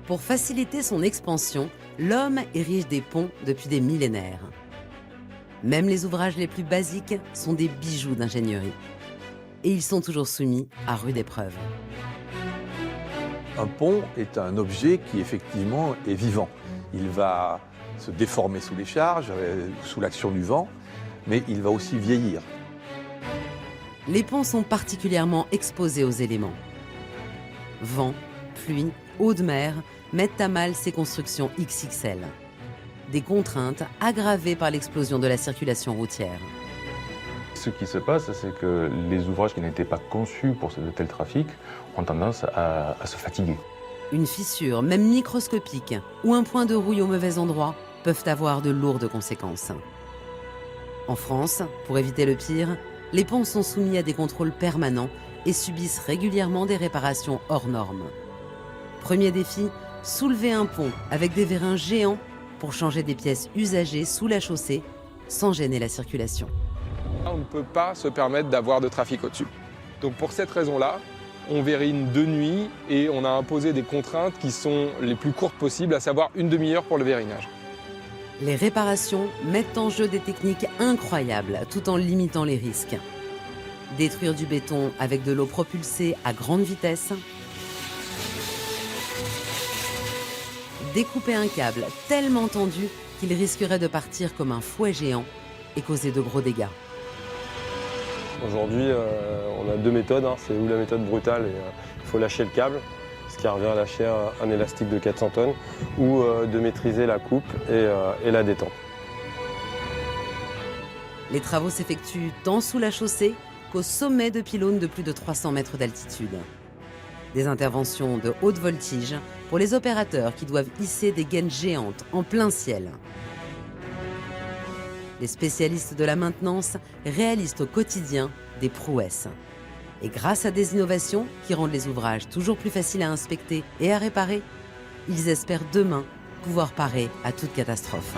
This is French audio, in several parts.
Pour faciliter son expansion, l'homme érige des ponts depuis des millénaires. Même les ouvrages les plus basiques sont des bijoux d'ingénierie. Et ils sont toujours soumis à rude épreuve. Un pont est un objet qui effectivement est vivant. Il va se déformer sous les charges, sous l'action du vent, mais il va aussi vieillir. Les ponts sont particulièrement exposés aux éléments. Vent, pluie, eau de mer mettent à mal ces constructions XXL. Des contraintes aggravées par l'explosion de la circulation routière. Ce qui se passe, c'est que les ouvrages qui n'étaient pas conçus pour de tels trafics ont tendance à se fatiguer. Une fissure, même microscopique, ou un point de rouille au mauvais endroit peuvent avoir de lourdes conséquences. En France, pour éviter le pire, les ponts sont soumis à des contrôles permanents et subissent régulièrement des réparations hors normes. Premier défi, soulever un pont avec des vérins géants pour changer des pièces usagées sous la chaussée sans gêner la circulation. On ne peut pas se permettre d'avoir de trafic au-dessus. Donc pour cette raison-là, on vérine de nuit et on a imposé des contraintes qui sont les plus courtes possibles, à savoir une demi-heure pour le vérinage. Les réparations mettent en jeu des techniques incroyables tout en limitant les risques. Détruire du béton avec de l'eau propulsée à grande vitesse, découper un câble tellement tendu qu'il risquerait de partir comme un fouet géant et causer de gros dégâts. Aujourd'hui, on a deux méthodes, c'est ou la méthode brutale, il faut lâcher le câble, ce qui revient à lâcher un élastique de 400 tonnes, ou de maîtriser la coupe et la détente. Les travaux s'effectuent tant sous la chaussée qu'au sommet de pylônes de plus de 300 mètres d'altitude. Des interventions de haute voltige pour les opérateurs qui doivent hisser des gaines géantes en plein ciel. Les spécialistes de la maintenance réalisent au quotidien des prouesses. Et grâce à des innovations qui rendent les ouvrages toujours plus faciles à inspecter et à réparer, ils espèrent demain pouvoir parer à toute catastrophe.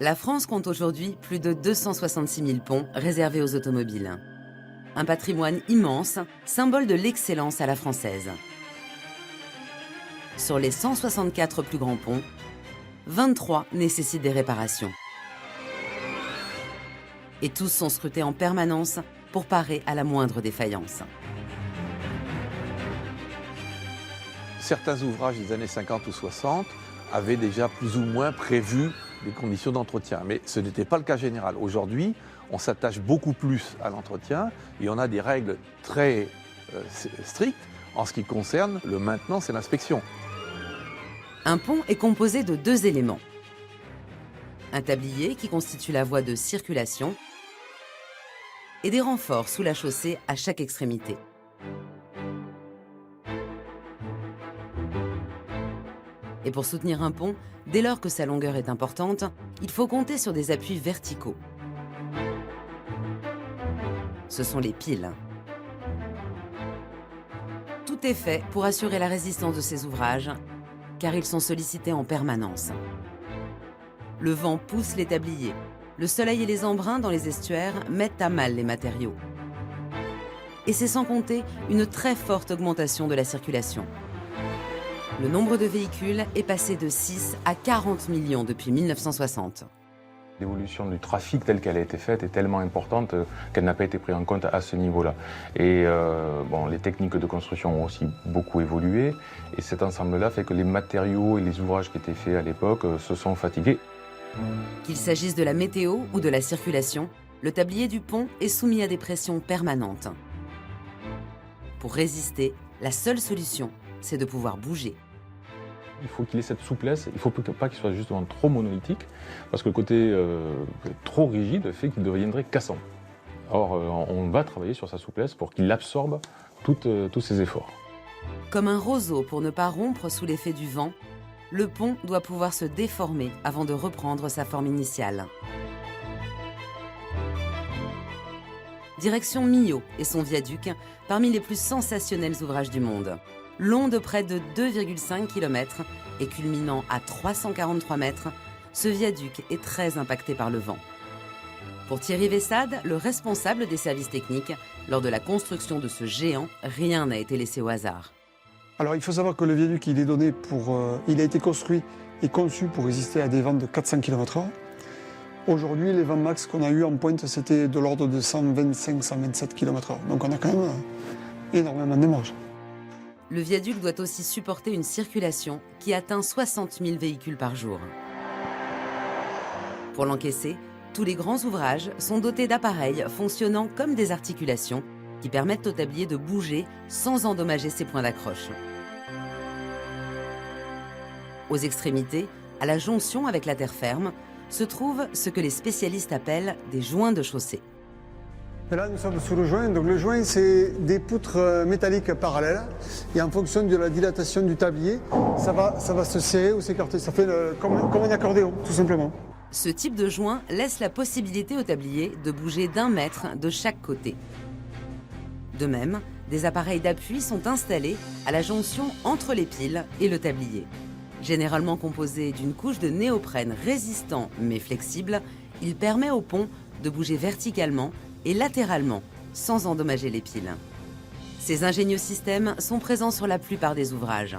La France compte aujourd'hui plus de 266 000 ponts réservés aux automobiles. Un patrimoine immense, symbole de l'excellence à la française. Sur les 164 plus grands ponts, 23 nécessitent des réparations. Et tous sont scrutés en permanence pour parer à la moindre défaillance. Certains ouvrages des années 50 ou 60 avaient déjà plus ou moins prévu des conditions d'entretien, mais ce n'était pas le cas général. Aujourd'hui, on s'attache beaucoup plus à l'entretien et on a des règles très strictes en ce qui concerne le maintenance et l'inspection. Un pont est composé de deux éléments. Un tablier qui constitue la voie de circulation et des renforts sous la chaussée à chaque extrémité. Et pour soutenir un pont, dès lors que sa longueur est importante, il faut compter sur des appuis verticaux. Ce sont les piles. Tout est fait pour assurer la résistance de ces ouvrages, car ils sont sollicités en permanence. Le vent pousse les tabliers, le soleil et les embruns dans les estuaires mettent à mal les matériaux. Et c'est sans compter une très forte augmentation de la circulation. Le nombre de véhicules est passé de 6 à 40 millions depuis 1960. L'évolution du trafic telle qu'elle a été faite est tellement importante qu'elle n'a pas été prise en compte à ce niveau-là. Et les techniques de construction ont aussi beaucoup évolué. Et cet ensemble-là fait que les matériaux et les ouvrages qui étaient faits à l'époque se sont fatigués. Qu'il s'agisse de la météo ou de la circulation, le tablier du pont est soumis à des pressions permanentes. Pour résister, la seule solution, c'est de pouvoir bouger. Il faut qu'il ait cette souplesse, il ne faut pas qu'il soit justement trop monolithique, parce que le côté trop rigide fait qu'il deviendrait cassant. Or, on va travailler sur sa souplesse pour qu'il absorbe tous ses efforts. Comme un roseau pour ne pas rompre sous l'effet du vent, le pont doit pouvoir se déformer avant de reprendre sa forme initiale. Direction Millau et son viaduc, parmi les plus sensationnels ouvrages du monde. Long de près de 2,5 km et culminant à 343 mètres, ce viaduc est très impacté par le vent. Pour Thierry Vessade, le responsable des services techniques, lors de la construction de ce géant, rien n'a été laissé au hasard. Alors il faut savoir que le viaduc il a été construit et conçu pour résister à des vents de 400 km/h. Aujourd'hui, les vents max qu'on a eu en pointe, c'était de l'ordre de 125-127 km/h. Donc on a quand même énormément de marge. Le viaduc doit aussi supporter une circulation qui atteint 60 000 véhicules par jour. Pour l'encaisser, tous les grands ouvrages sont dotés d'appareils fonctionnant comme des articulations qui permettent au tablier de bouger sans endommager ses points d'accroche. Aux extrémités, à la jonction avec la terre ferme, se trouvent ce que les spécialistes appellent des joints de chaussée. Et là, nous sommes sous le joint. Donc le joint, c'est des poutres métalliques parallèles. Et en fonction de la dilatation du tablier, ça va se serrer ou s'écarter. Ça fait comme un accordéon, tout simplement. Ce type de joint laisse la possibilité au tablier de bouger d'1 mètre de chaque côté. De même, des appareils d'appui sont installés à la jonction entre les piles et le tablier. Généralement composé d'une couche de néoprène résistant mais flexible, il permet au pont de bouger verticalement et latéralement sans endommager les piles. Ces ingénieux systèmes sont présents sur la plupart des ouvrages.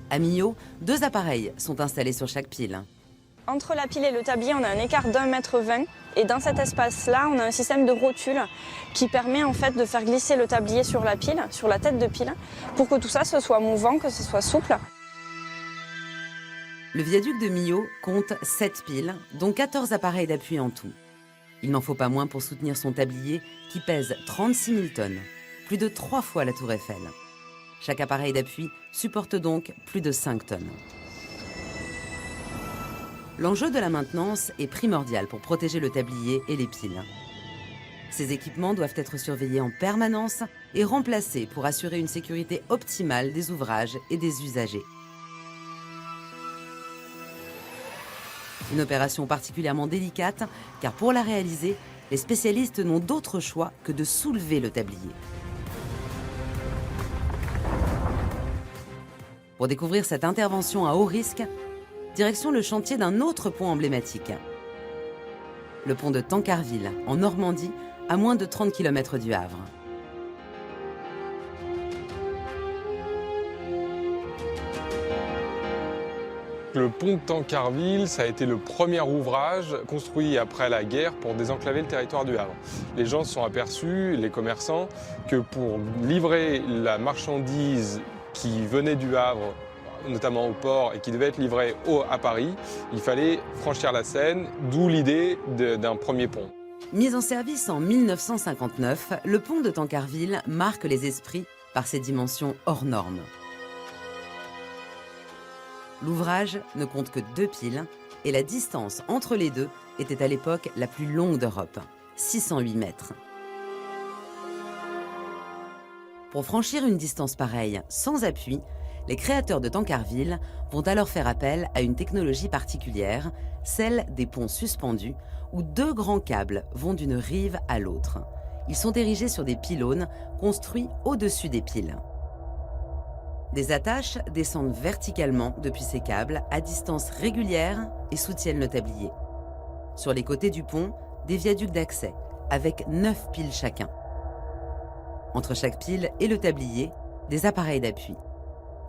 À Millau, 2 appareils sont installés sur chaque pile. Entre la pile et le tablier, on a un écart d'1,20 m. Et dans cet espace-là, on a un système de rotule qui permet en fait de faire glisser le tablier sur la pile, sur la tête de pile, pour que tout ça ce soit mouvant, que ce soit souple. Le viaduc de Millau compte 7 piles, dont 14 appareils d'appui en tout. Il n'en faut pas moins pour soutenir son tablier qui pèse 36 000 tonnes, plus de 3 fois la tour Eiffel. Chaque appareil d'appui supporte donc plus de 5 tonnes. L'enjeu de la maintenance est primordial pour protéger le tablier et les piles. Ces équipements doivent être surveillés en permanence et remplacés pour assurer une sécurité optimale des ouvrages et des usagers. Une opération particulièrement délicate, car pour la réaliser, les spécialistes n'ont d'autre choix que de soulever le tablier. Pour découvrir cette intervention à haut risque, direction le chantier d'un autre pont emblématique. Le pont de Tancarville, en Normandie, à moins de 30 km du Havre. Le pont de Tancarville, ça a été le premier ouvrage construit après la guerre pour désenclaver le territoire du Havre. Les gens se sont aperçus, les commerçants, que pour livrer la marchandise qui venait du Havre, notamment au port, et qui devait être livrée à Paris, il fallait franchir la Seine, d'où l'idée d'un premier pont. Mis en service en 1959, le pont de Tancarville marque les esprits par ses dimensions hors normes. L'ouvrage ne compte que 2 piles et la distance entre les deux était à l'époque la plus longue d'Europe, 608 mètres. Pour franchir une distance pareille sans appui, les créateurs de Tancarville vont alors faire appel à une technologie particulière, celle des ponts suspendus, où 2 grands câbles vont d'une rive à l'autre. Ils sont érigés sur des pylônes construits au-dessus des piles. Des attaches descendent verticalement depuis ces câbles à distance régulière et soutiennent le tablier. Sur les côtés du pont, des viaducs d'accès, avec 9 piles chacun. Entre chaque pile et le tablier, des appareils d'appui.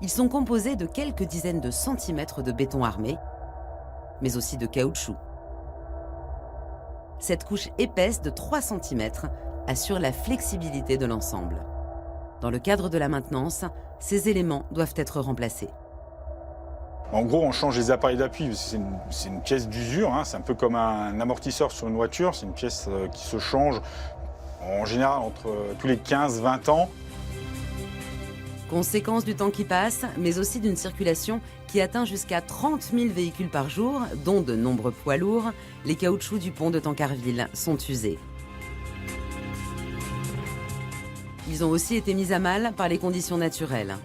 Ils sont composés de quelques dizaines de centimètres de béton armé, mais aussi de caoutchouc. Cette couche épaisse de 3 cm assure la flexibilité de l'ensemble. Dans le cadre de la maintenance, ces éléments doivent être remplacés. En gros, on change les appareils d'appui, c'est une pièce d'usure, hein, c'est un peu comme un amortisseur sur une voiture, c'est une pièce qui se change en général entre tous les 15-20 ans. Conséquence du temps qui passe, mais aussi d'une circulation qui atteint jusqu'à 30 000 véhicules par jour, dont de nombreux poids lourds, les caoutchoucs du pont de Tancarville sont usés. Ils ont aussi été mis à mal par les conditions naturelles.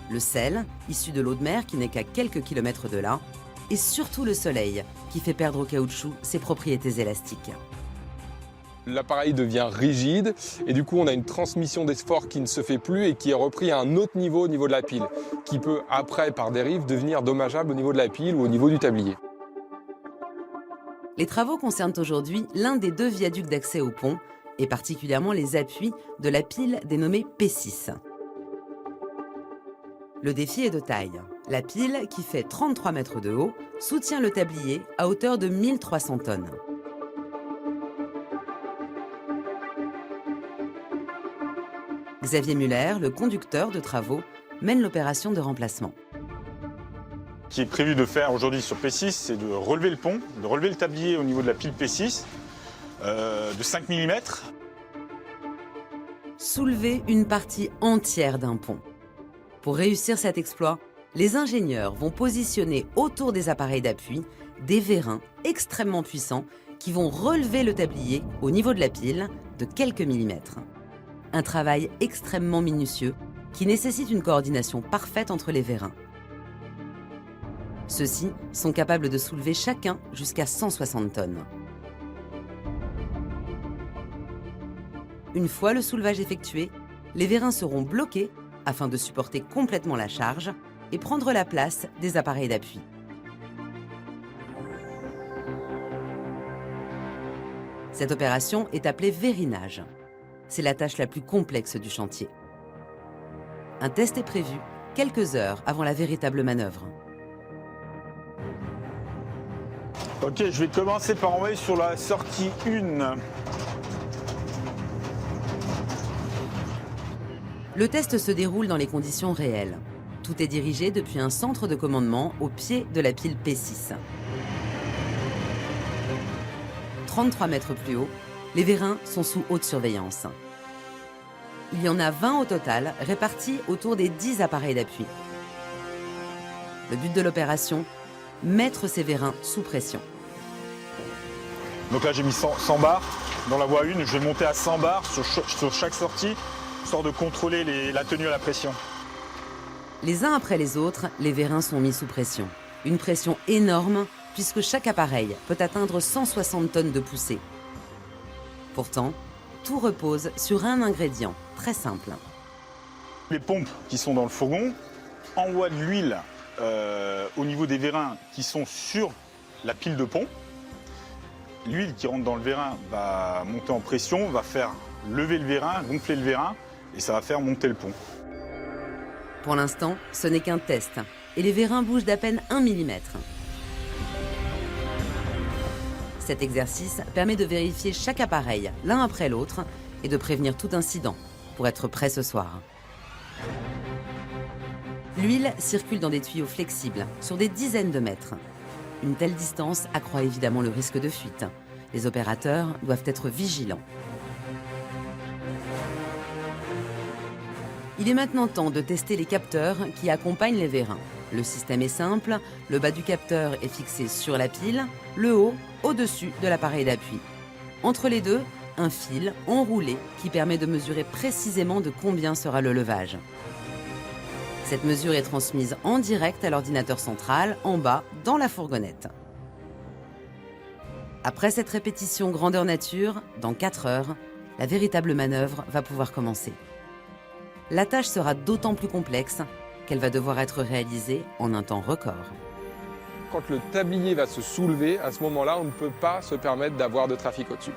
Le sel, issu de l'eau de mer qui n'est qu'à quelques kilomètres de là, et surtout le soleil, qui fait perdre au caoutchouc ses propriétés élastiques. L'appareil devient rigide et du coup on a une transmission d'effort qui ne se fait plus et qui est repris à un autre niveau au niveau de la pile, qui peut après par dérive devenir dommageable au niveau de la pile ou au niveau du tablier. Les travaux concernent aujourd'hui l'un des 2 viaducs d'accès au pont, et particulièrement les appuis de la pile dénommée P6. Le défi est de taille. La pile, qui fait 33 mètres de haut, soutient le tablier à hauteur de 1300 tonnes. Xavier Muller, le conducteur de travaux, mène l'opération de remplacement. Ce qui est prévu de faire aujourd'hui sur P6, c'est de relever le pont, de relever le tablier au niveau de la pile P6 de 5 mm. Soulever une partie entière d'un pont. Pour réussir cet exploit, les ingénieurs vont positionner autour des appareils d'appui des vérins extrêmement puissants qui vont relever le tablier au niveau de la pile de quelques millimètres. Un travail extrêmement minutieux qui nécessite une coordination parfaite entre les vérins. Ceux-ci sont capables de soulever chacun jusqu'à 160 tonnes. Une fois le soulevage effectué, les vérins seront bloqués afin de supporter complètement la charge et prendre la place des appareils d'appui. Cette opération est appelée vérinage. C'est la tâche la plus complexe du chantier. Un test est prévu quelques heures avant la véritable manœuvre. Ok, je vais commencer par envoyer sur la sortie 1. Le test se déroule dans les conditions réelles. Tout est dirigé depuis un centre de commandement au pied de la pile P6. 33 mètres plus haut, les vérins sont sous haute surveillance. Il y en a 20 au total, répartis autour des 10 appareils d'appui. Le but de l'opération, mettre ces vérins sous pression. Donc là j'ai mis 100 bars dans la voie 1, je vais monter à 100 bars sur chaque sortie, histoire de contrôler la tenue à la pression. Les uns après les autres, les vérins sont mis sous pression. Une pression énorme, puisque chaque appareil peut atteindre 160 tonnes de poussée. Pourtant, tout repose sur un ingrédient très simple. Les pompes qui sont dans le fourgon envoient de l'huile au niveau des vérins qui sont sur la pile de pont. L'huile qui rentre dans le vérin va monter en pression, va faire lever le vérin, gonfler le vérin et ça va faire monter le pont. Pour l'instant, ce n'est qu'un test et les vérins bougent d'à peine 1 mm. Cet exercice permet de vérifier chaque appareil l'un après l'autre et de prévenir tout incident pour être prêt ce soir. L'huile circule dans des tuyaux flexibles sur des dizaines de mètres. Une telle distance accroît évidemment le risque de fuite. Les opérateurs doivent être vigilants. Il est maintenant temps de tester les capteurs qui accompagnent les vérins. Le système est simple, le bas du capteur est fixé sur la pile, le haut au-dessus de l'appareil d'appui. Entre les deux, un fil enroulé qui permet de mesurer précisément de combien sera le levage. Cette mesure est transmise en direct à l'ordinateur central, en bas, dans la fourgonnette. Après cette répétition grandeur nature, dans 4 heures, la véritable manœuvre va pouvoir commencer. La tâche sera d'autant plus complexe qu'elle va devoir être réalisée en un temps record. Quand le tablier va se soulever, à ce moment-là, on ne peut pas se permettre d'avoir de trafic au-dessus.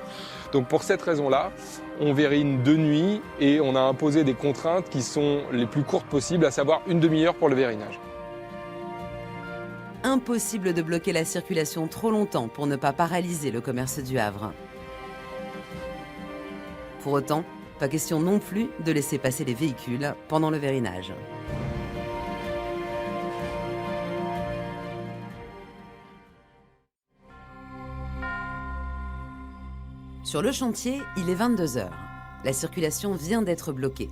Donc pour cette raison-là, on vérine de nuit et on a imposé des contraintes qui sont les plus courtes possibles, à savoir une demi-heure pour le vérinage. Impossible de bloquer la circulation trop longtemps pour ne pas paralyser le commerce du Havre. Pour autant, pas question non plus de laisser passer les véhicules pendant le vérinage. Sur le chantier, il est 22 h. La circulation vient d'être bloquée.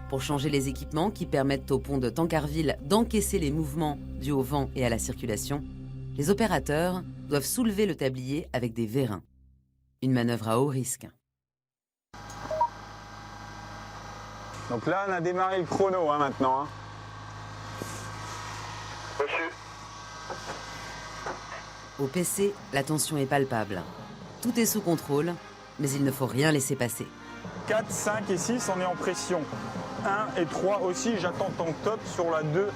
Pour changer les équipements qui permettent au pont de Tancarville d'encaisser les mouvements dus au vent et à la circulation, les opérateurs doivent soulever le tablier avec des vérins. Une manœuvre à haut risque. Donc là, on a démarré le chrono maintenant. Reçu. Au PC, la tension est palpable. Tout est sous contrôle, mais il ne faut rien laisser passer. 4, 5 et 6, on est en pression. 1 et 3 aussi, j'attends ton top sur la 2.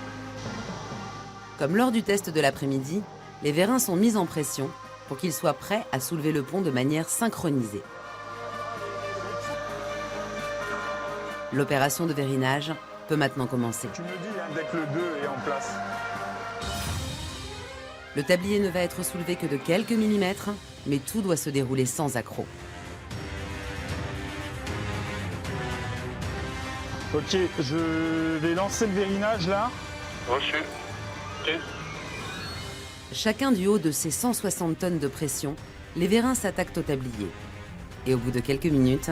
Comme lors du test de l'après-midi, les vérins sont mis en pression pour qu'ils soient prêts à soulever le pont de manière synchronisée. L'opération de vérinage peut maintenant commencer. Tu me dis dès que le 2 est en place. Le tablier ne va être soulevé que de quelques millimètres, mais tout doit se dérouler sans accroc. Ok, je vais lancer le vérinage là. Reçu. Ok. Chacun du haut de ses 160 tonnes de pression, les vérins s'attaquent au tablier. Et au bout de quelques minutes,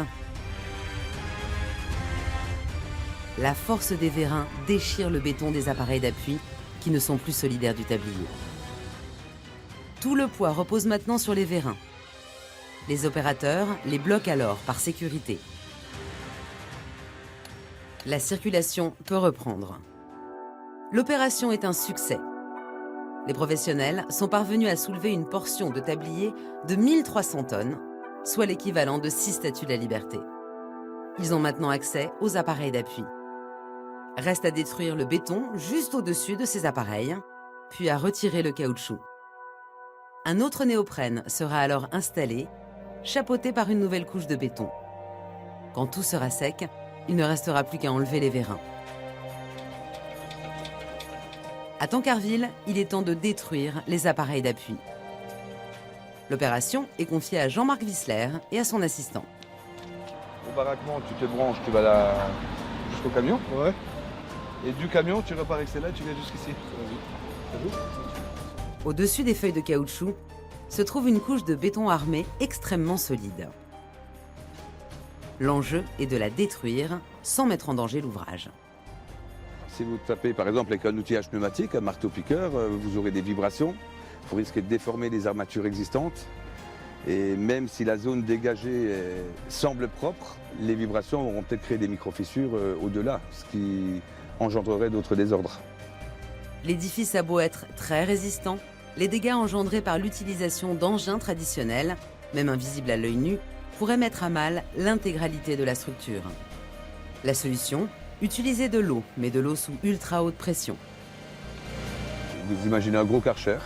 la force des vérins déchire le béton des appareils d'appui qui ne sont plus solidaires du tablier. Tout le poids repose maintenant sur les vérins. Les opérateurs les bloquent alors par sécurité. La circulation peut reprendre. L'opération est un succès. Les professionnels sont parvenus à soulever une portion de tablier de 1300 tonnes, soit l'équivalent de 6 statues de la Liberté. Ils ont maintenant accès aux appareils d'appui. Reste à détruire le béton juste au-dessus de ces appareils, puis à retirer le caoutchouc. Un autre néoprène sera alors installé, chapeauté par une nouvelle couche de béton. Quand tout sera sec, il ne restera plus qu'à enlever les vérins. À Tancarville, il est temps de détruire les appareils d'appui. L'opération est confiée à Jean-Marc Wissler et à son assistant. Au baraquement, tu te branches, tu vas jusqu'au camion. Ouais. Et du camion, tu repars avec celle-là et tu viens jusqu'ici. Au-dessus des feuilles de caoutchouc se trouve une couche de béton armé extrêmement solide. L'enjeu est de la détruire sans mettre en danger l'ouvrage. Si vous tapez par exemple avec un outillage pneumatique, un marteau-piqueur, vous aurez des vibrations. Vous risquez de déformer les armatures existantes. Et même si la zone dégagée semble propre, les vibrations auront peut-être créé des micro-fissures au-delà, ce qui engendrerait d'autres désordres. L'édifice a beau être très résistant, les dégâts engendrés par l'utilisation d'engins traditionnels, même invisibles à l'œil nu, pourraient mettre à mal l'intégralité de la structure. La solution ? Utiliser de l'eau, mais de l'eau sous ultra haute pression. Vous imaginez un gros Karcher,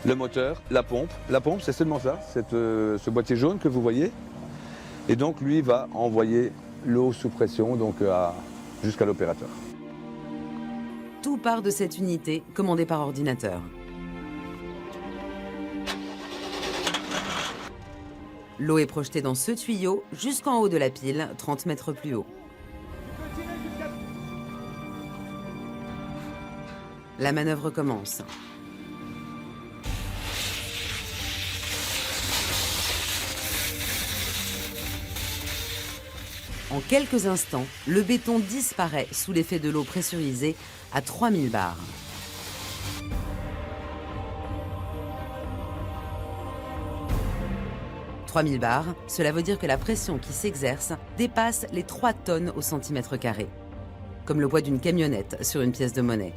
le moteur, la pompe. La pompe, c'est seulement ça, ce boîtier jaune que vous voyez. Et donc, lui va envoyer l'eau sous pression donc jusqu'à l'opérateur. Tout part de cette unité commandée par ordinateur. L'eau est projetée dans ce tuyau jusqu'en haut de la pile, 30 mètres plus haut. La manœuvre commence. En quelques instants, le béton disparaît sous l'effet de l'eau pressurisée à 3000 bars. « 3000 bars, cela veut dire que la pression qui s'exerce dépasse les 3 tonnes au centimètre carré, comme le poids d'une camionnette sur une pièce de monnaie.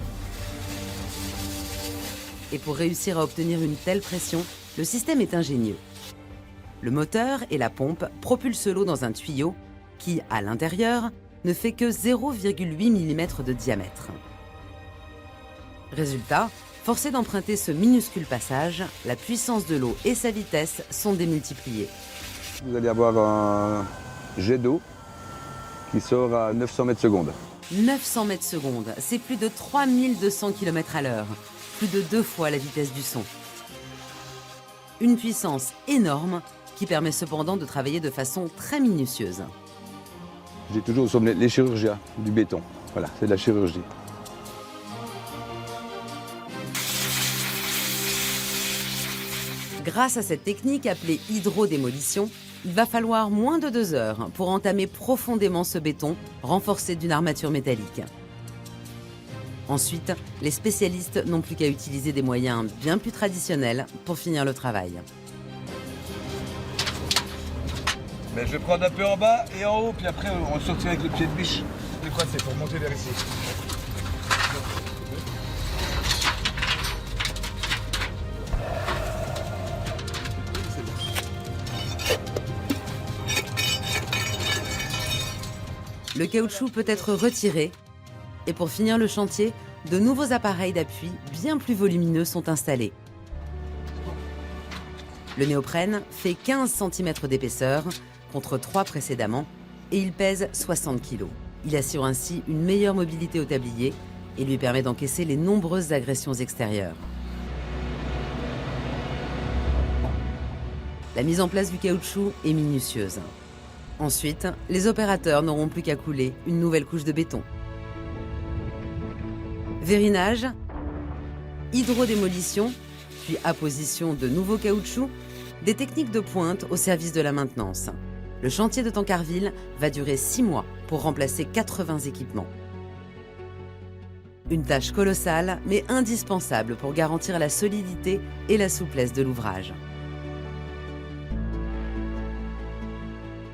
Et pour réussir à obtenir une telle pression, le système est ingénieux. Le moteur et la pompe propulsent l'eau dans un tuyau qui, à l'intérieur, ne fait que 0,8 mm de diamètre. Résultat, forcé d'emprunter ce minuscule passage, la puissance de l'eau et sa vitesse sont démultipliées. Vous allez avoir un jet d'eau qui sort à 900 mètres secondes. 900 mètres secondes, c'est plus de 3200 km à l'heure, plus de 2 fois la vitesse du son. Une puissance énorme qui permet cependant de travailler de façon très minutieuse. J'ai toujours au sommet les chirurgiens du béton. Voilà, c'est de la chirurgie. Grâce à cette technique appelée hydrodémolition, Il va falloir moins de 2 heures pour entamer profondément ce béton renforcé d'une armature métallique. Ensuite, les spécialistes n'ont plus qu'à utiliser des moyens bien plus traditionnels pour finir le travail. Mais je vais prendre un peu en bas et en haut, puis après on sortira avec le pied de biche. C'est quoi? C'est pour monter vers ici. Le caoutchouc peut être retiré et pour finir le chantier, de nouveaux appareils d'appui bien plus volumineux sont installés. Le néoprène fait 15 cm d'épaisseur contre 3 précédemment et il pèse 60 kg. Il assure ainsi une meilleure mobilité au tablier et lui permet d'encaisser les nombreuses agressions extérieures. La mise en place du caoutchouc est minutieuse. Ensuite, les opérateurs n'auront plus qu'à couler une nouvelle couche de béton. Vérinage, hydrodémolition, puis apposition de nouveaux caoutchoucs, des techniques de pointe au service de la maintenance. Le chantier de Tancarville va durer 6 mois pour remplacer 80 équipements. Une tâche colossale, mais indispensable pour garantir la solidité et la souplesse de l'ouvrage.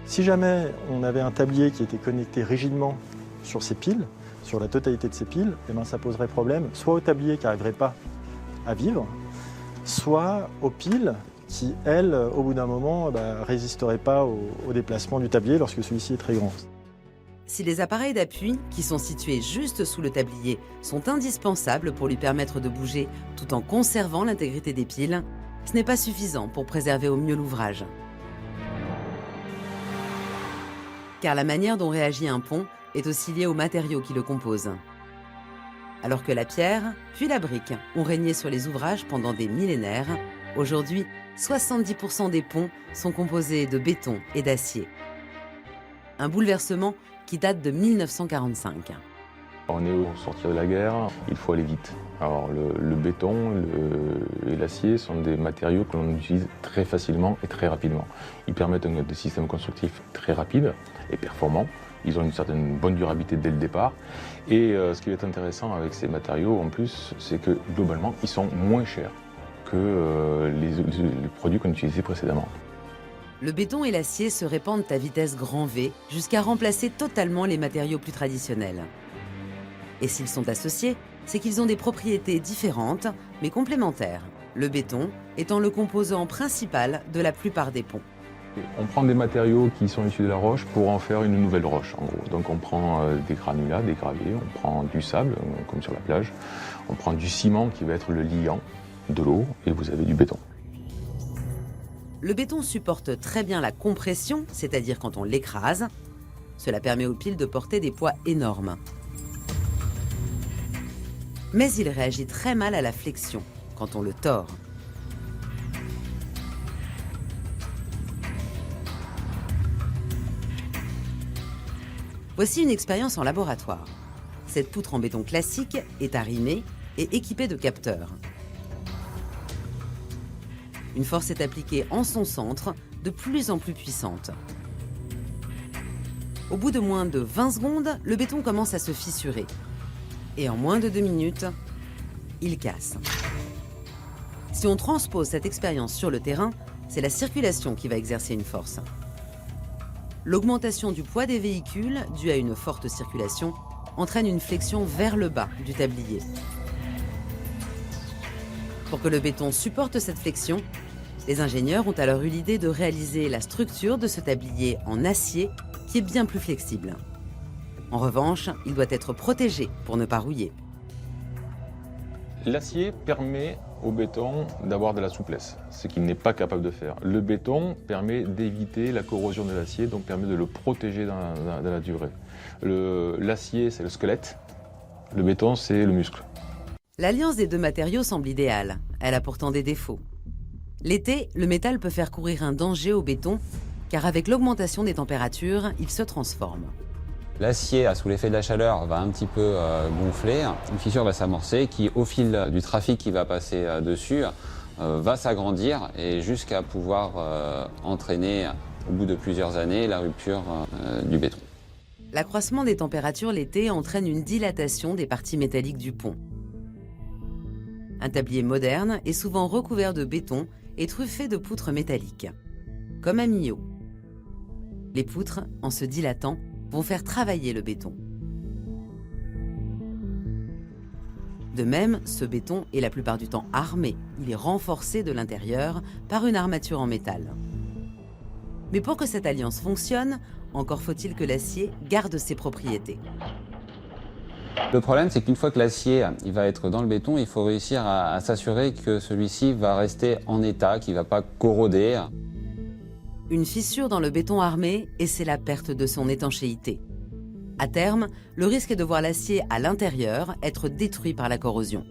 Si jamais on avait un tablier qui était connecté rigidement sur ses piles, sur la totalité de ses piles, eh bien ça poserait problème soit au tablier qui n'arriverait pas à vivre, soit aux piles qui, elles, au bout d'un moment, résisteraient pas au déplacement du tablier lorsque celui-ci est très grand. Si les appareils d'appui, qui sont situés juste sous le tablier, sont indispensables pour lui permettre de bouger tout en conservant l'intégrité des piles, ce n'est pas suffisant pour préserver au mieux l'ouvrage. Car la manière dont réagit un pont est aussi liée aux matériaux qui le composent. Alors que la pierre, puis la brique, ont régné sur les ouvrages pendant des millénaires, aujourd'hui, 70% des ponts sont composés de béton et d'acier. Un bouleversement qui date de 1945. On est au sortir de la guerre, il faut aller vite. Alors le béton et l'acier sont des matériaux que l'on utilise très facilement et très rapidement. Ils permettent un système constructif très rapide et performant. Ils ont une certaine bonne durabilité dès le départ. Et ce qui est intéressant avec ces matériaux en plus, c'est que globalement, ils sont moins chers que les produits qu'on utilisait précédemment. Le béton et l'acier se répandent à vitesse grand V jusqu'à remplacer totalement les matériaux plus traditionnels. Et s'ils sont associés, c'est qu'ils ont des propriétés différentes, mais complémentaires. Le béton étant le composant principal de la plupart des ponts. On prend des matériaux qui sont issus de la roche pour en faire une nouvelle roche, en gros. Donc on prend des granulats, des gravés, on prend du sable, comme sur la plage, on prend du ciment qui va être le liant, de l'eau, et vous avez du béton. Le béton supporte très bien la compression, c'est-à-dire quand on l'écrase. Cela permet aux piles de porter des poids énormes. Mais il réagit très mal à la flexion, quand on le tord. Voici une expérience en laboratoire. Cette poutre en béton classique est arrimée et équipée de capteurs. Une force est appliquée en son centre, de plus en plus puissante. Au bout de moins de 20 secondes, le béton commence à se fissurer. Et en moins de 2 minutes, il casse. Si on transpose cette expérience sur le terrain, c'est la circulation qui va exercer une force. L'augmentation du poids des véhicules, due à une forte circulation, entraîne une flexion vers le bas du tablier. Pour que le béton supporte cette flexion, les ingénieurs ont alors eu l'idée de réaliser la structure de ce tablier en acier qui est bien plus flexible. En revanche, il doit être protégé pour ne pas rouiller. L'acier permet au béton d'avoir de la souplesse, ce qu'il n'est pas capable de faire. Le béton permet d'éviter la corrosion de l'acier, donc permet de le protéger dans la durée. L'acier, c'est le squelette, le béton, c'est le muscle. L'alliance des deux matériaux semble idéale. Elle a pourtant des défauts. L'été, le métal peut faire courir un danger au béton, car avec l'augmentation des températures, il se transforme. L'acier, sous l'effet de la chaleur, va un petit peu gonfler. Une fissure va s'amorcer qui, au fil du trafic qui va passer dessus, va s'agrandir et jusqu'à pouvoir entraîner au bout de plusieurs années, la rupture du béton. L'accroissement des températures l'été entraîne une dilatation des parties métalliques du pont. Un tablier moderne est souvent recouvert de béton et truffé de poutres métalliques, comme à Millau. Les poutres, en se dilatant, vont faire travailler le béton. De même, ce béton est la plupart du temps armé. Il est renforcé de l'intérieur par une armature en métal. Mais pour que cette alliance fonctionne, encore faut-il que l'acier garde ses propriétés. Le problème, c'est qu'une fois que l'acier va être dans le béton, il faut réussir à s'assurer que celui-ci va rester en état, qu'il ne va pas corroder. Une fissure dans le béton armé, et c'est la perte de son étanchéité. À terme, le risque est de voir l'acier à l'intérieur être détruit par la corrosion.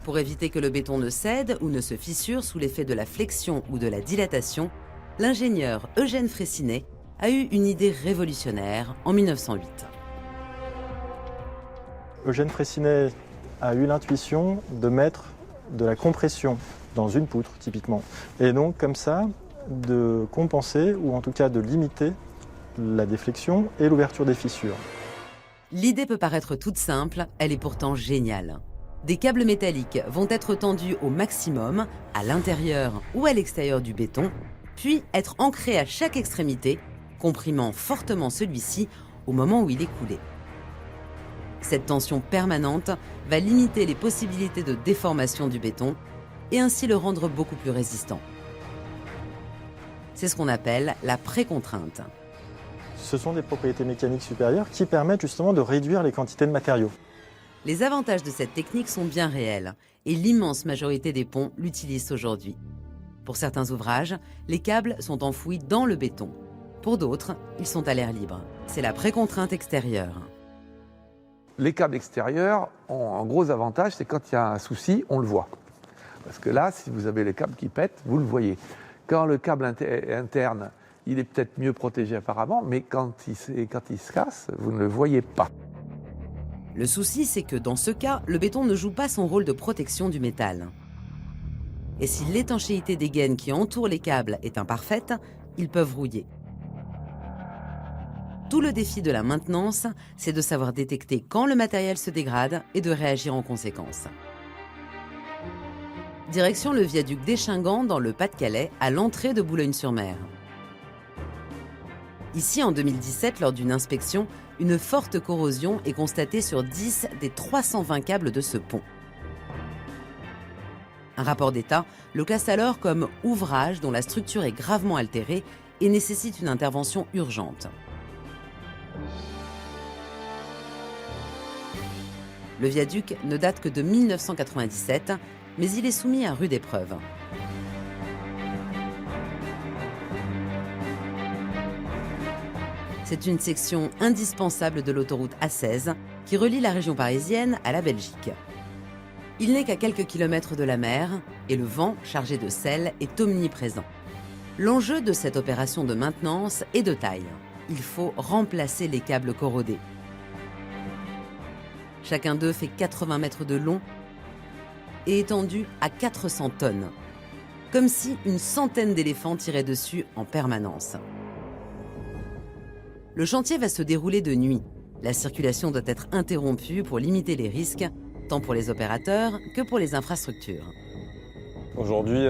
Pour éviter que le béton ne cède ou ne se fissure sous l'effet de la flexion ou de la dilatation, l'ingénieur Eugène Fraissinet a eu une idée révolutionnaire en 1908. Eugène Fraissinet a eu l'intuition de mettre de la compression dans une poutre, typiquement. Et donc, comme ça, de compenser, ou en tout cas de limiter, la déflexion et l'ouverture des fissures. L'idée peut paraître toute simple, elle est pourtant géniale. Des câbles métalliques vont être tendus au maximum, à l'intérieur ou à l'extérieur du béton, puis être ancrés à chaque extrémité, comprimant fortement celui-ci au moment où il est coulé. Cette tension permanente va limiter les possibilités de déformation du béton et ainsi le rendre beaucoup plus résistant. C'est ce qu'on appelle la précontrainte. Ce sont des propriétés mécaniques supérieures qui permettent justement de réduire les quantités de matériaux. Les avantages de cette technique sont bien réels et l'immense majorité des ponts l'utilisent aujourd'hui. Pour certains ouvrages, les câbles sont enfouis dans le béton. Pour d'autres, ils sont à l'air libre. C'est la précontrainte extérieure. Les câbles extérieurs ont un gros avantage, c'est quand il y a un souci, on le voit. Parce que là, si vous avez les câbles qui pètent, vous le voyez. Quand le câble interne, il est peut-être mieux protégé apparemment, mais quand il se casse, vous ne le voyez pas. Le souci, c'est que dans ce cas, le béton ne joue pas son rôle de protection du métal. Et si l'étanchéité des gaines qui entourent les câbles est imparfaite, ils peuvent rouiller. Tout le défi de la maintenance, c'est de savoir détecter quand le matériel se dégrade et de réagir en conséquence. Direction le viaduc d'Échinghen dans le Pas-de-Calais, à l'entrée de Boulogne-sur-Mer. Ici, en 2017, lors d'une inspection, une forte corrosion est constatée sur 10 des 320 câbles de ce pont. Un rapport d'État le classe alors comme ouvrage dont la structure est gravement altérée et nécessite une intervention urgente. Le viaduc ne date que de 1997, mais il est soumis à rude épreuve. C'est une section indispensable de l'autoroute A16 qui relie la région parisienne à la Belgique. Il n'est qu'à quelques kilomètres de la mer et le vent, chargé de sel, est omniprésent. L'enjeu de cette opération de maintenance est de taille. Il faut remplacer les câbles corrodés. Chacun d'eux fait 80 mètres de long et étendu à 400 tonnes. Comme si une centaine d'éléphants tiraient dessus en permanence. Le chantier va se dérouler de nuit. La circulation doit être interrompue pour limiter les risques, tant pour les opérateurs que pour les infrastructures. Aujourd'hui,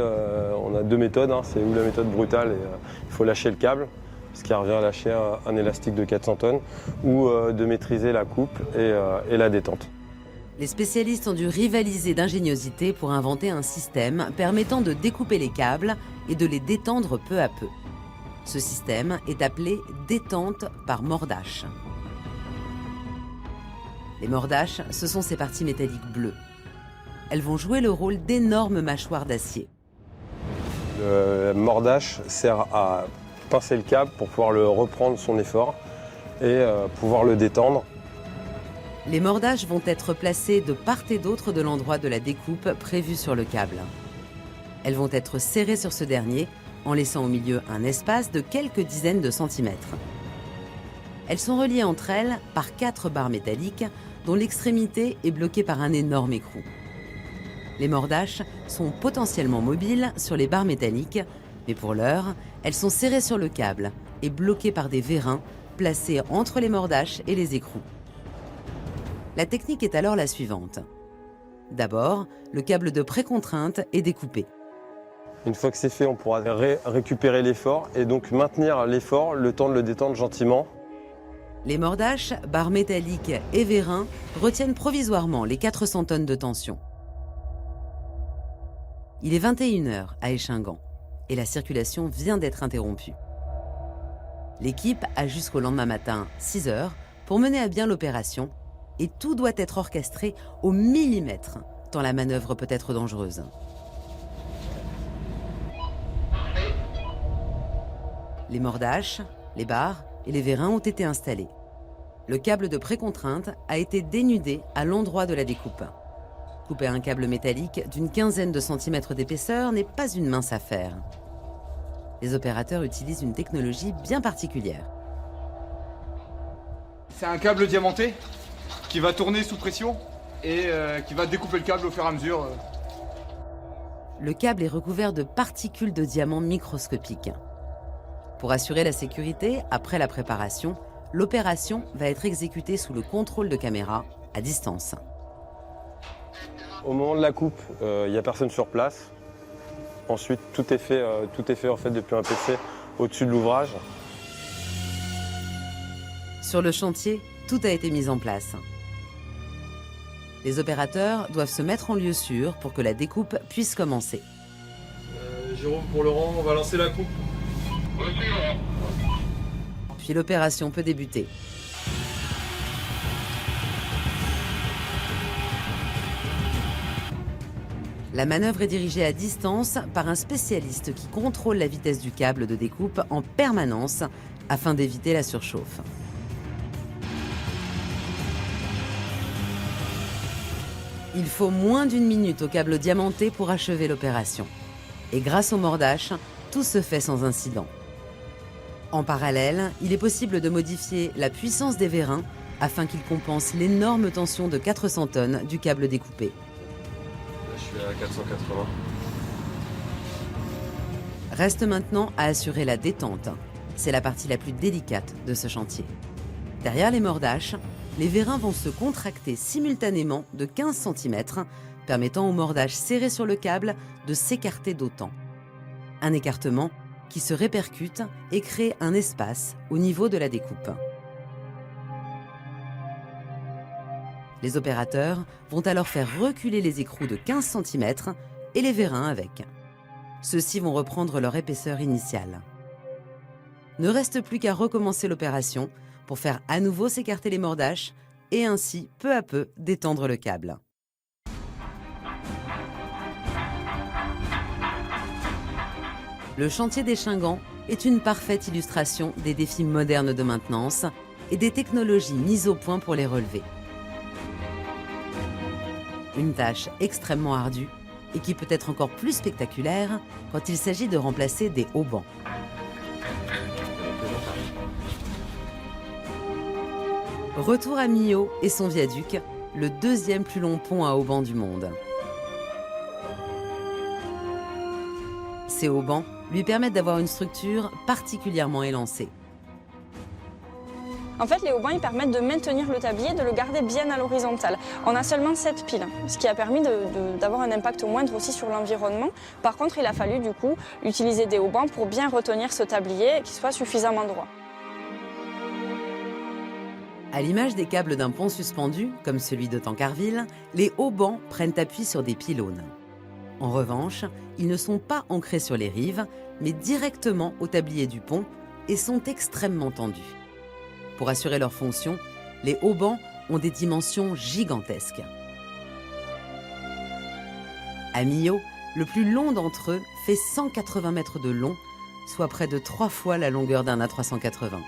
on a deux méthodes. C'est ou la méthode brutale, et il faut lâcher le câble, ce qui revient à lâcher un élastique de 400 tonnes, ou de maîtriser la coupe et la détente. Les spécialistes ont dû rivaliser d'ingéniosité pour inventer un système permettant de découper les câbles et de les détendre peu à peu. Ce système est appelé détente par mordache. Les mordaches, ce sont ces parties métalliques bleues. Elles vont jouer le rôle d'énormes mâchoires d'acier. Le mordache sert à pincer le câble pour pouvoir le reprendre son effort et pouvoir le détendre. Les mordaches vont être placées de part et d'autre de l'endroit de la découpe prévu sur le câble. Elles vont être serrées sur ce dernier, en laissant au milieu un espace de quelques dizaines de centimètres. Elles sont reliées entre elles par 4 barres métalliques dont l'extrémité est bloquée par un énorme écrou. Les mordaches sont potentiellement mobiles sur les barres métalliques, mais pour l'heure, elles sont serrées sur le câble et bloquées par des vérins placés entre les mordaches et les écrous. La technique est alors la suivante. D'abord, le câble de précontrainte est découpé. Une fois que c'est fait, on pourra récupérer l'effort et donc maintenir l'effort, le temps de le détendre gentiment. Les mordaches, barres métalliques et vérins retiennent provisoirement les 400 tonnes de tension. Il est 21h à Échingan et la circulation vient d'être interrompue. L'équipe a jusqu'au lendemain matin, 6h, pour mener à bien l'opération et tout doit être orchestré au millimètre, tant la manœuvre peut être dangereuse. Les mordaches, les barres et les vérins ont été installés. Le câble de précontrainte a été dénudé à l'endroit de la découpe. Couper un câble métallique d'une quinzaine de centimètres d'épaisseur n'est pas une mince affaire. Les opérateurs utilisent une technologie bien particulière. C'est un câble diamanté qui va tourner sous pression et qui va découper le câble au fur et à mesure. Le câble est recouvert de particules de diamants microscopiques. Pour assurer la sécurité, après la préparation, l'opération va être exécutée sous le contrôle de caméra, à distance. Au moment de la coupe, il n'y a personne sur place. Ensuite, tout est fait en fait depuis un PC au-dessus de l'ouvrage. Sur le chantier, tout a été mis en place. Les opérateurs doivent se mettre en lieu sûr pour que la découpe puisse commencer. Jérôme, pour Laurent, on va lancer la coupe. Puis l'opération peut débuter. La manœuvre est dirigée à distance par un spécialiste qui contrôle la vitesse du câble de découpe en permanence afin d'éviter la surchauffe. Il faut moins d'une minute au câble diamanté pour achever l'opération. Et grâce au mordache, tout se fait sans incident. En parallèle, il est possible de modifier la puissance des vérins afin qu'ils compensent l'énorme tension de 400 tonnes du câble découpé. Là, je suis à 480. Reste maintenant à assurer la détente. C'est la partie la plus délicate de ce chantier. Derrière les mordaches, les vérins vont se contracter simultanément de 15 cm, permettant aux mordaches serrés sur le câble de s'écarter d'autant. Un écartement qui se répercute et crée un espace au niveau de la découpe. Les opérateurs vont alors faire reculer les écrous de 15 cm et les vérins avec. Ceux-ci vont reprendre leur épaisseur initiale. Ne reste plus qu'à recommencer l'opération pour faire à nouveau s'écarter les mordaches et ainsi, peu à peu, détendre le câble. Le chantier d'Échingan est une parfaite illustration des défis modernes de maintenance et des technologies mises au point pour les relever. Une tâche extrêmement ardue et qui peut être encore plus spectaculaire quand il s'agit de remplacer des haubans. Retour à Millau et son viaduc, le deuxième plus long pont à haubans du monde. Ces haubans lui permettent d'avoir une structure particulièrement élancée. En fait, les haubans ils permettent de maintenir le tablier et de le garder bien à l'horizontale. On a seulement 7 piles, ce qui a permis d'avoir un impact moindre aussi sur l'environnement. Par contre, il a fallu du coup utiliser des haubans pour bien retenir ce tablier et qu'il soit suffisamment droit. À l'image des câbles d'un pont suspendu, comme celui de Tancarville, les haubans prennent appui sur des pylônes. En revanche, ils ne sont pas ancrés sur les rives, mais directement au tablier du pont et sont extrêmement tendus. Pour assurer leur fonction, les haubans ont des dimensions gigantesques. À Millau, le plus long d'entre eux fait 180 mètres de long, soit près de 3 fois la longueur d'un A380.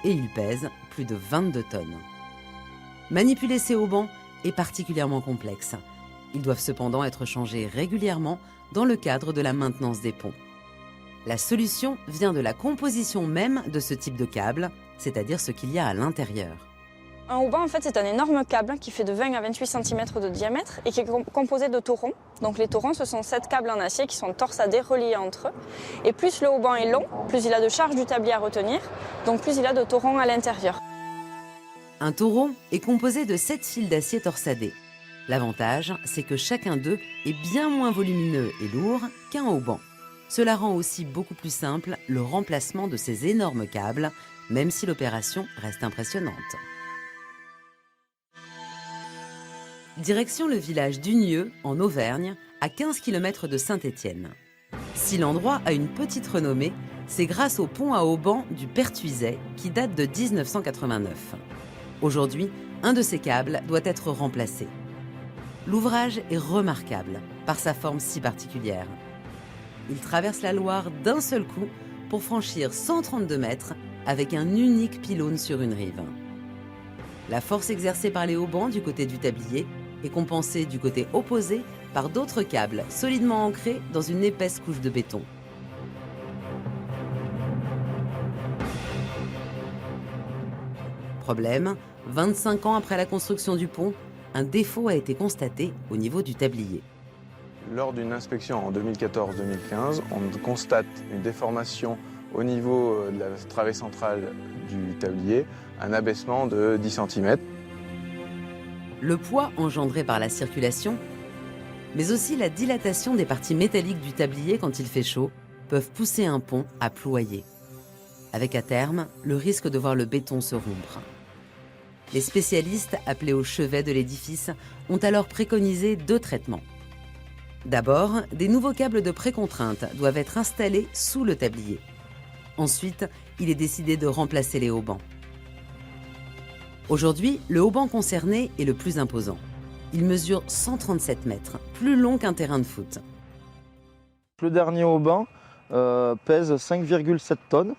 Et il pèse plus de 22 tonnes. Manipuler ces haubans est particulièrement complexe. Ils doivent cependant être changés régulièrement dans le cadre de la maintenance des ponts. La solution vient de la composition même de ce type de câble, c'est-à-dire ce qu'il y a à l'intérieur. Un haubans, en fait, c'est un énorme câble qui fait de 20 à 28 cm de diamètre et qui est composé de torons. Donc les torons, ce sont 7 câbles en acier qui sont torsadés, reliés entre eux. Et plus le haubans est long, plus il a de charge du tablier à retenir, donc plus il a de torons à l'intérieur. Un toron est composé de 7 fils d'acier torsadés. L'avantage, c'est que chacun d'eux est bien moins volumineux et lourd qu'un haubans. Cela rend aussi beaucoup plus simple le remplacement de ces énormes câbles, même si l'opération reste impressionnante. Direction le village d'Unieux, en Auvergne, à 15 km de Saint-Étienne. Si l'endroit a une petite renommée, c'est grâce au pont à haubans du Pertuiset qui date de 1989. Aujourd'hui, un de ces câbles doit être remplacé. L'ouvrage est remarquable par sa forme si particulière. Il traverse la Loire d'un seul coup pour franchir 132 mètres avec un unique pylône sur une rive. La force exercée par les haubans du côté du tablier est compensée du côté opposé par d'autres câbles solidement ancrés dans une épaisse couche de béton. Problème, 25 ans après la construction du pont, un défaut a été constaté au niveau du tablier. Lors d'une inspection en 2014-2015, on constate une déformation au niveau de la travée centrale du tablier, un abaissement de 10 cm. Le poids engendré par la circulation, mais aussi la dilatation des parties métalliques du tablier quand il fait chaud, peuvent pousser un pont à ployer. Avec à terme, le risque de voir le béton se rompre. Les spécialistes, appelés au chevet de l'édifice, ont alors préconisé 2 traitements. D'abord, des nouveaux câbles de précontrainte doivent être installés sous le tablier. Ensuite, il est décidé de remplacer les haubans. Aujourd'hui, le hauban concerné est le plus imposant. Il mesure 137 mètres, plus long qu'un terrain de foot. Le dernier hauban pèse 5,7 tonnes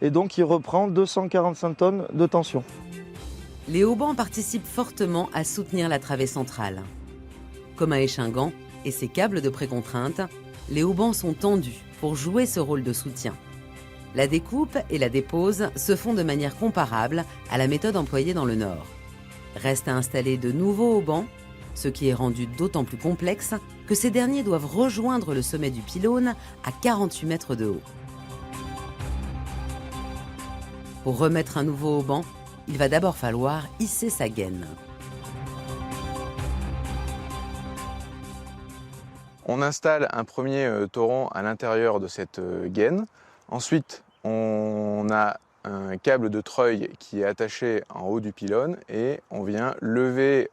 et donc il reprend 245 tonnes de tension. Les haubans participent fortement à soutenir la travée centrale. Comme un échingant et ses câbles de précontrainte, les haubans sont tendus pour jouer ce rôle de soutien. La découpe et la dépose se font de manière comparable à la méthode employée dans le Nord. Reste à installer de nouveaux haubans, ce qui est rendu d'autant plus complexe que ces derniers doivent rejoindre le sommet du pylône à 48 mètres de haut. Pour remettre un nouveau hauban, il va d'abord falloir hisser sa gaine. On installe un premier toron à l'intérieur de cette gaine. Ensuite, on a un câble de treuil qui est attaché en haut du pylône et on vient lever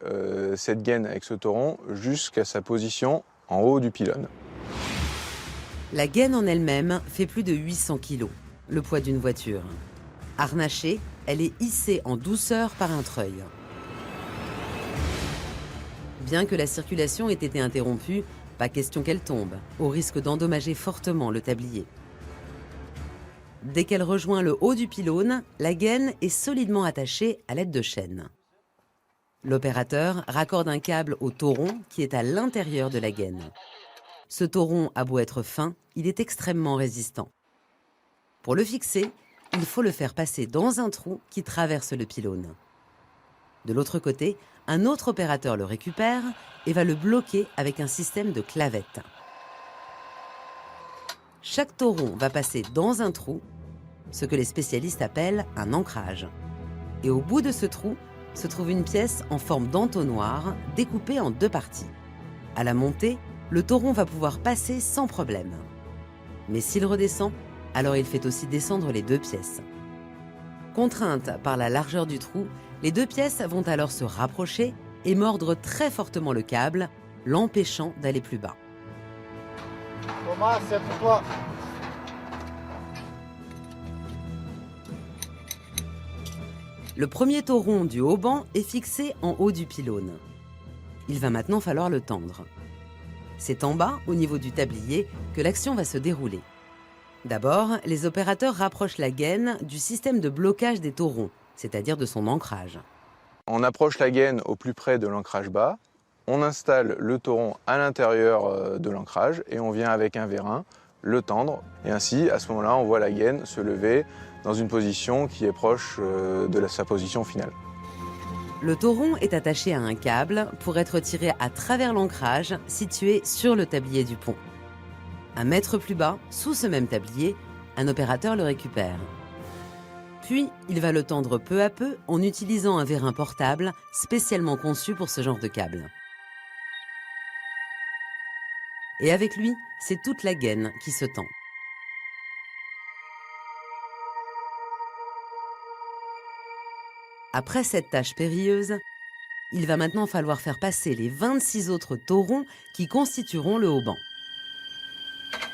cette gaine avec ce toron jusqu'à sa position en haut du pylône. La gaine en elle-même fait plus de 800 kg, le poids d'une voiture. Harnachée, elle est hissée en douceur par un treuil. Bien que la circulation ait été interrompue, pas question qu'elle tombe, au risque d'endommager fortement le tablier. Dès qu'elle rejoint le haut du pylône, la gaine est solidement attachée à l'aide de chaînes. L'opérateur raccorde un câble au toron qui est à l'intérieur de la gaine. Ce toron a beau être fin, il est extrêmement résistant. Pour le fixer, il faut le faire passer dans un trou qui traverse le pylône. De l'autre côté, un autre opérateur le récupère et va le bloquer avec un système de clavettes. Chaque toron va passer dans un trou, ce que les spécialistes appellent un ancrage. Et au bout de ce trou se trouve une pièce en forme d'entonnoir découpée en 2 parties. À la montée, le toron va pouvoir passer sans problème. Mais s'il redescend, alors il fait aussi descendre les 2 pièces. Contraintes par la largeur du trou, les 2 pièces vont alors se rapprocher et mordre très fortement le câble, l'empêchant d'aller plus bas. Thomas, c'est pour toi. Le premier toron du hauban est fixé en haut du pylône. Il va maintenant falloir le tendre. C'est en bas, au niveau du tablier, que l'action va se dérouler. D'abord, les opérateurs rapprochent la gaine du système de blocage des torons, c'est-à-dire de son ancrage. On approche la gaine au plus près de l'ancrage bas, on installe le toron à l'intérieur de l'ancrage et on vient avec un vérin le tendre. Et ainsi, à ce moment-là, on voit la gaine se lever dans une position qui est proche de sa position finale. Le tauron est attaché à un câble pour être tiré à travers l'ancrage situé sur le tablier du pont. Un mètre plus bas, sous ce même tablier, un opérateur le récupère. Puis, il va le tendre peu à peu en utilisant un vérin portable spécialement conçu pour ce genre de câble. Et avec lui, c'est toute la gaine qui se tend. Après cette tâche périlleuse, il va maintenant falloir faire passer les 26 autres taurons qui constitueront le haubans.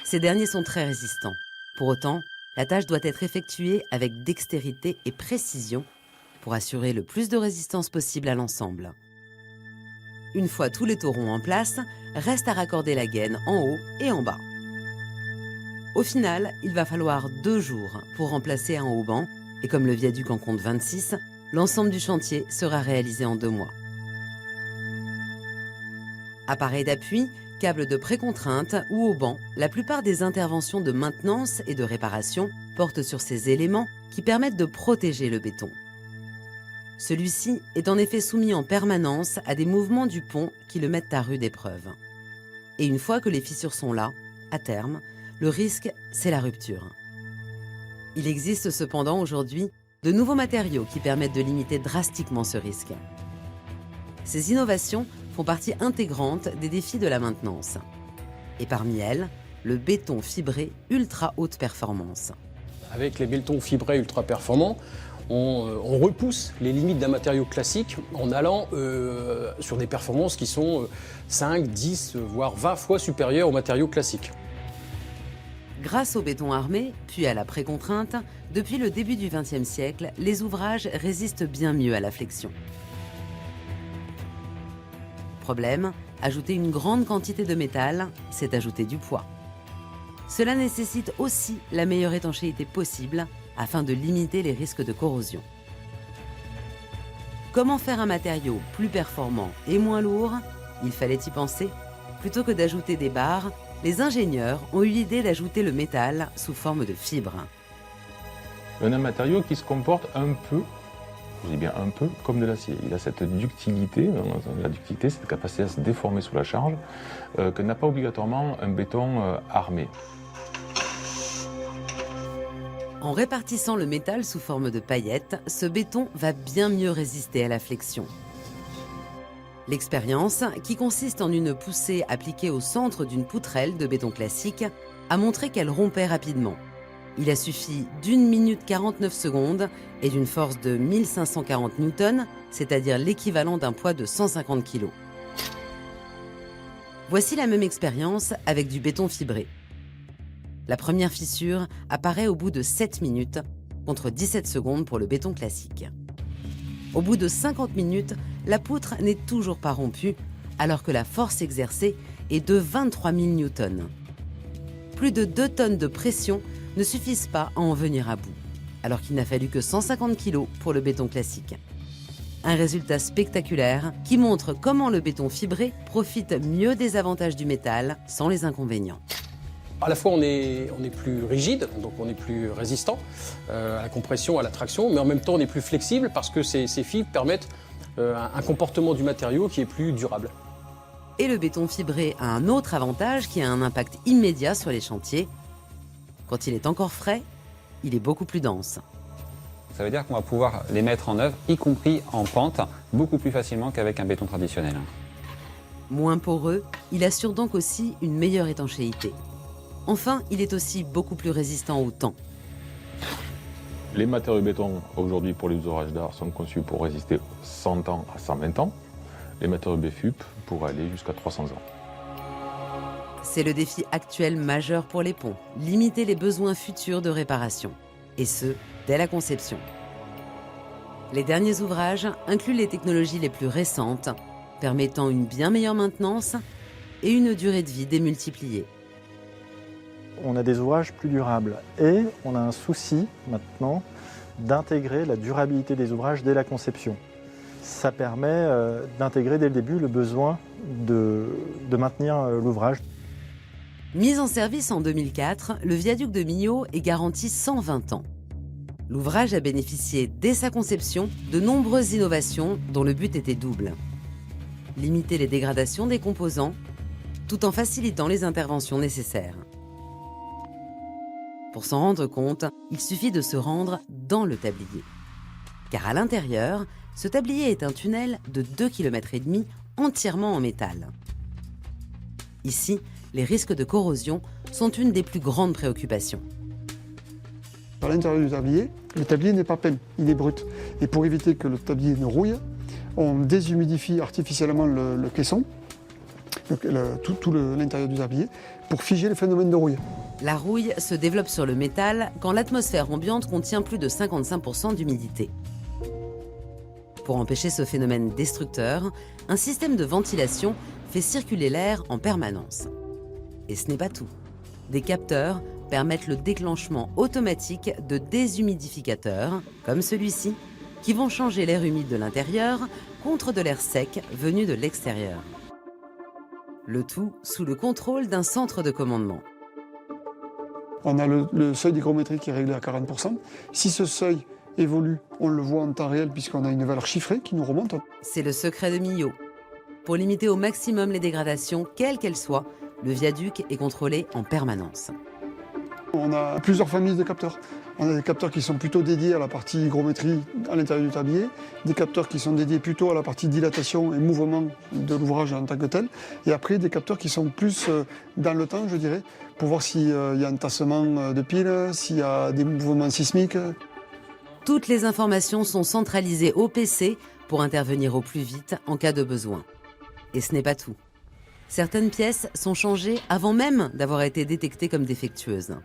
Ces derniers sont très résistants. Pour autant, la tâche doit être effectuée avec dextérité et précision pour assurer le plus de résistance possible à l'ensemble. Une fois tous les taurons en place, reste à raccorder la gaine en haut et en bas. Au final, il va falloir 2 jours pour remplacer un hauban, et comme le viaduc en compte 26, l'ensemble du chantier sera réalisé en 2 mois. Appareil d'appui, câble de précontrainte ou hauban, la plupart des interventions de maintenance et de réparation portent sur ces éléments qui permettent de protéger le béton. Celui-ci est en effet soumis en permanence à des mouvements du pont qui le mettent à rude épreuve. Et une fois que les fissures sont là, à terme, le risque, c'est la rupture. Il existe cependant aujourd'hui de nouveaux matériaux qui permettent de limiter drastiquement ce risque. Ces innovations font partie intégrante des défis de la maintenance. Et parmi elles, le béton fibré ultra haute performance. Avec les bétons fibrés ultra performants, on repousse les limites d'un matériau classique en allant sur des performances qui sont 5, 10, voire 20 fois supérieures aux matériaux classiques. Grâce au béton armé, puis à la précontrainte, depuis le début du XXe siècle, les ouvrages résistent bien mieux à la flexion. Problème, ajouter une grande quantité de métal, c'est ajouter du poids. Cela nécessite aussi la meilleure étanchéité possible afin de limiter les risques de corrosion. Comment faire un matériau plus performant et moins lourd? Il fallait y penser. Plutôt que d'ajouter des barres, les ingénieurs ont eu l'idée d'ajouter le métal sous forme de fibres. On a un matériau qui se comporte un peu, je dis bien un peu, comme de l'acier. Il a cette ductilité, la ductilité, cette capacité à se déformer sous la charge, que n'a pas obligatoirement un béton armé. En répartissant le métal sous forme de paillettes, ce béton va bien mieux résister à la flexion. L'expérience, qui consiste en une poussée appliquée au centre d'une poutrelle de béton classique, a montré qu'elle rompait rapidement. Il a suffi d'1 minute 49 secondes et d'une force de 1540 newtons, c'est-à-dire l'équivalent d'un poids de 150 kg. Voici la même expérience avec du béton fibré. La première fissure apparaît au bout de 7 minutes, contre 17 secondes pour le béton classique. Au bout de 50 minutes, la poutre n'est toujours pas rompue, alors que la force exercée est de 23 000 newtons. Plus de 2 tonnes de pression ne suffisent pas à en venir à bout, alors qu'il n'a fallu que 150 kg pour le béton classique. Un résultat spectaculaire qui montre comment le béton fibré profite mieux des avantages du métal sans les inconvénients. À la fois, on est plus rigide, donc on est plus résistant à la compression, à la traction, mais en même temps, on est plus flexible parce que ces fibres permettent un comportement du matériau qui est plus durable. Et le béton fibré a un autre avantage qui a un impact immédiat sur les chantiers. Quand il est encore frais, il est beaucoup plus dense. Ça veut dire qu'on va pouvoir les mettre en œuvre, y compris en pente, beaucoup plus facilement qu'avec un béton traditionnel. Moins poreux, il assure donc aussi une meilleure étanchéité. Enfin, il est aussi beaucoup plus résistant au temps. Les matériaux béton aujourd'hui pour les ouvrages d'art sont conçus pour résister 100 ans à 120 ans. Les matériaux BFUP pour aller jusqu'à 300 ans. C'est le défi actuel majeur pour les ponts, limiter les besoins futurs de réparation. Et ce, dès la conception. Les derniers ouvrages incluent les technologies les plus récentes, permettant une bien meilleure maintenance et une durée de vie démultipliée. On a des ouvrages plus durables et on a un souci maintenant d'intégrer la durabilité des ouvrages dès la conception. Ça permet d'intégrer dès le début le besoin de maintenir l'ouvrage. Mis en service en 2004, le viaduc de Millau est garanti 120 ans. L'ouvrage a bénéficié dès sa conception de nombreuses innovations dont le but était double. Limiter les dégradations des composants tout en facilitant les interventions nécessaires. Pour s'en rendre compte, il suffit de se rendre dans le tablier. Car à l'intérieur, ce tablier est un tunnel de 2,5 km entièrement en métal. Ici, les risques de corrosion sont une des plus grandes préoccupations. À l'intérieur du tablier, le tablier n'est pas peint, il est brut. Et pour éviter que le tablier ne rouille, on déshumidifie artificiellement le caisson, tout l'intérieur du tablier, pour figer le phénomène de rouille. La rouille se développe sur le métal quand l'atmosphère ambiante contient plus de 55% d'humidité. Pour empêcher ce phénomène destructeur, un système de ventilation fait circuler l'air en permanence. Et ce n'est pas tout. Des capteurs permettent le déclenchement automatique de déshumidificateurs, comme celui-ci, qui vont changer l'air humide de l'intérieur contre de l'air sec venu de l'extérieur. Le tout sous le contrôle d'un centre de commandement. On a le seuil d'hygrométrie qui est réglé à 40%. Si ce seuil évolue, on le voit en temps réel puisqu'on a une valeur chiffrée qui nous remonte. C'est le secret de Millot. Pour limiter au maximum les dégradations, quelles qu'elles soient, le viaduc est contrôlé en permanence. On a plusieurs familles de capteurs. On a des capteurs qui sont plutôt dédiés à la partie hygrométrie à l'intérieur du tablier, des capteurs qui sont dédiés plutôt à la partie dilatation et mouvement de l'ouvrage en tant que tel, et après des capteurs qui sont plus dans le temps, je dirais, pour voir s'il y a un tassement de piles, s'il y a des mouvements sismiques. Toutes les informations sont centralisées au PC pour intervenir au plus vite en cas de besoin. Et ce n'est pas tout. Certaines pièces sont changées avant même d'avoir été détectées comme défectueuses.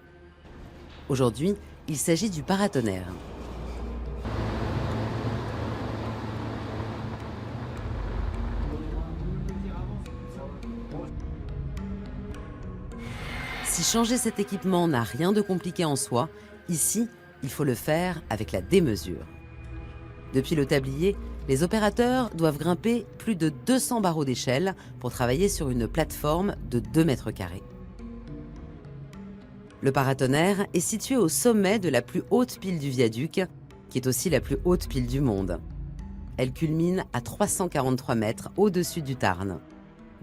Aujourd'hui, il s'agit du paratonnerre. Si changer cet équipement n'a rien de compliqué en soi, ici, il faut le faire avec la démesure. Depuis le tablier, les opérateurs doivent grimper plus de 200 barreaux d'échelle pour travailler sur une plateforme de 2 mètres carrés. Le paratonnerre est situé au sommet de la plus haute pile du viaduc, qui est aussi la plus haute pile du monde. Elle culmine à 343 mètres au-dessus du Tarn,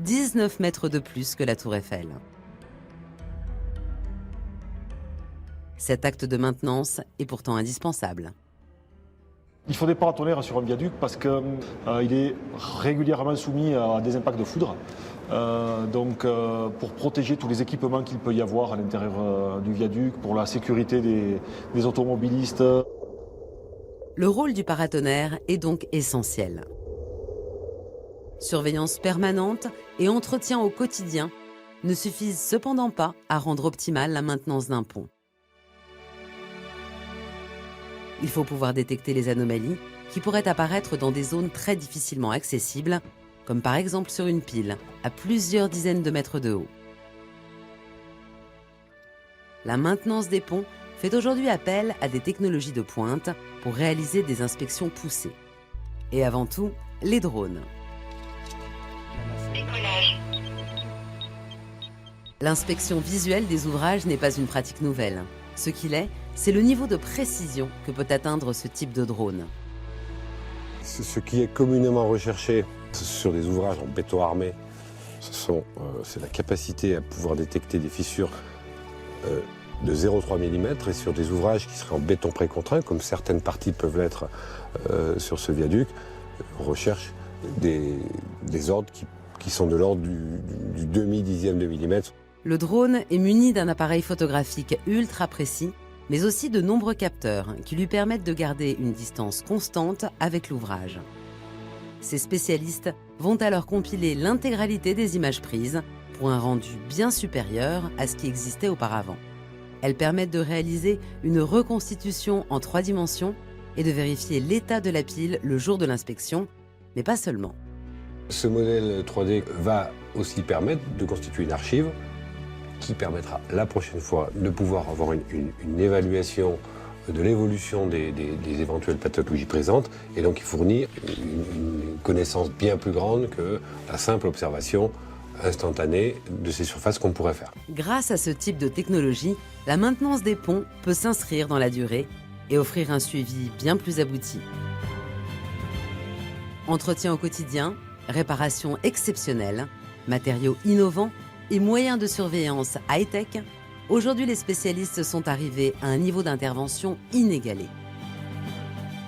19 mètres de plus que la Tour Eiffel. Cet acte de maintenance est pourtant indispensable. Il faut des paratonnerres sur un viaduc parce qu'il est régulièrement soumis à des impacts de foudre. Pour protéger tous les équipements qu'il peut y avoir à l'intérieur du viaduc, pour la sécurité des automobilistes. Le rôle du paratonnerre est donc essentiel. Surveillance permanente et entretien au quotidien ne suffisent cependant pas à rendre optimale la maintenance d'un pont. Il faut pouvoir détecter les anomalies qui pourraient apparaître dans des zones très difficilement accessibles, comme par exemple sur une pile, à plusieurs dizaines de mètres de haut. La maintenance des ponts fait aujourd'hui appel à des technologies de pointe pour réaliser des inspections poussées. Et avant tout, les drones. L'inspection visuelle des ouvrages n'est pas une pratique nouvelle. Ce qu'il est, c'est le niveau de précision que peut atteindre ce type de drone. Ce qui est communément recherché sur des ouvrages en béton armé, c'est la capacité à pouvoir détecter des fissures de 0,3 mm, et sur des ouvrages qui seraient en béton précontraint, comme certaines parties peuvent l'être sur ce viaduc, on recherche des ordres qui sont de l'ordre du demi-dixième de millimètre. Le drone est muni d'un appareil photographique ultra précis, mais aussi de nombreux capteurs qui lui permettent de garder une distance constante avec l'ouvrage. Ces spécialistes vont alors compiler l'intégralité des images prises pour un rendu bien supérieur à ce qui existait auparavant. Elles permettent de réaliser une reconstitution en 3 dimensions et de vérifier l'état de la pile le jour de l'inspection, mais pas seulement. Ce modèle 3D va aussi permettre de constituer une archive qui permettra la prochaine fois de pouvoir avoir une évaluation de l'évolution des éventuelles pathologies présentes, et donc fournir une connaissance bien plus grande que la simple observation instantanée de ces surfaces qu'on pourrait faire. Grâce à ce type de technologie, la maintenance des ponts peut s'inscrire dans la durée et offrir un suivi bien plus abouti. Entretien au quotidien, réparation exceptionnelle, matériaux innovants et moyens de surveillance high-tech, aujourd'hui les spécialistes sont arrivés à un niveau d'intervention inégalé.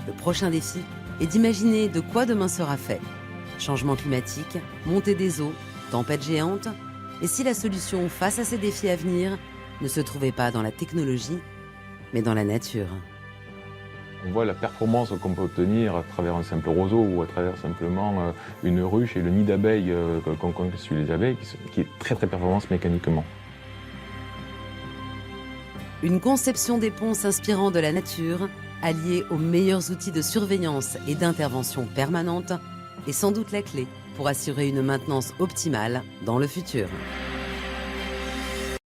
Le prochain défi est d'imaginer de quoi demain sera fait. Changement climatique, montée des eaux, tempêtes géantes, et si la solution face à ces défis à venir ne se trouvait pas dans la technologie, mais dans la nature. On voit la performance qu'on peut obtenir à travers un simple roseau ou à travers simplement une ruche et le nid d'abeilles qu'on construit sur les abeilles, qui est très performance mécaniquement. Une conception des ponts s'inspirant de la nature, alliée aux meilleurs outils de surveillance et d'intervention permanente, est sans doute la clé pour assurer une maintenance optimale dans le futur.